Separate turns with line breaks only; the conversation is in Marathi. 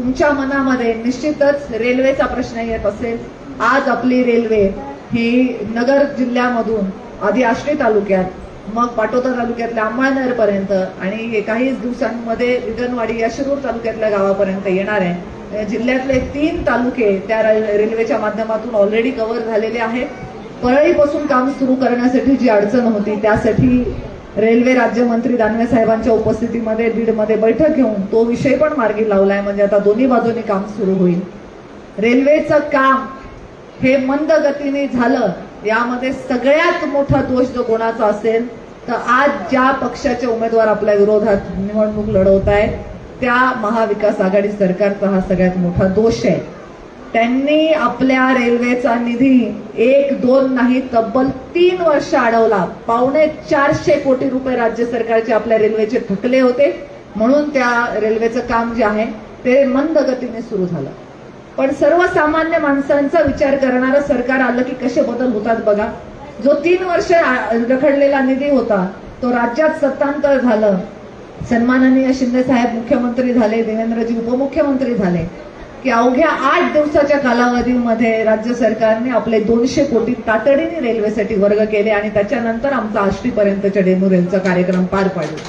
तुमच्या मनामध्ये निश्चितच रेल्वेचा प्रश्न येत असेल। आज आपली रेल्वे ही नगर जिल्ह्यामधून आधी आष्टी तालुक्यात, मग पाटोदा तालुक्यातल्या अंमळनेर पर्यंत आणि काही दिवसांमध्ये विगणवाडी या शिरूर तालुक्यातल्या गावापर्यंत येणार आहे। जिल्ह्यातले 3 तालुके त्या रेल्वेच्या माध्यमातून ऑलरेडी कव्हर झालेले आहेत। परळीपासून काम सुरू करण्यासाठी जी अडचण होती त्यासाठी रेल्वे राज्यमंत्री दानवे साहेबांच्या उपस्थितीमध्ये बीडमध्ये बैठक घेऊन तो विषय पण मार्गी लावलाय। म्हणजे आता दोन्ही बाजूनी काम सुरू होईल। रेल्वेचं काम हे मंद गतीने झालं, यामध्ये सगळ्यात मोठा दोष जो कोणाचा असेल तर आज ज्या पक्षाचे उमेदवार आपल्या विरोधात निवडणूक लढवत आहेत त्या महाविकास आघाडी सरकारचा हा सगळ्यात मोठा दोष आहे। त्यांनी आपल्या रेल्वेचा निधी 1-2 नाही तब्बल 3 वर्ष अडवला। 450 कोटी रुपये राज्य सरकारचे आपल्या रेल्वेचे थकले होते, म्हणून त्या रेल्वेचं काम जे आहे ते मंद गतीने सुरू झालं। पण सर्वसामान्य माणसांचा विचार करणारं सरकार आलं की कसे बदल होतात बघा। जो 3 वर्ष रखडलेला निधी होता तो राज्यात सत्तांतर झालं। सन्माननीय शिंदे साहेब मुख्यमंत्री झाले, देवेंद्रजी उपमुख्यमंत्री झाले की अवघ्या 8 दिवसाच्या कालावधीमध्ये राज्य सरकारने आपले 200 कोटी तातडीने रेल्वेसाठी वर्ग केले आणि त्याच्यानंतर आमचा आष्टीपर्यंतच्या डेमो रेलचा कार्यक्रम पार पाडला।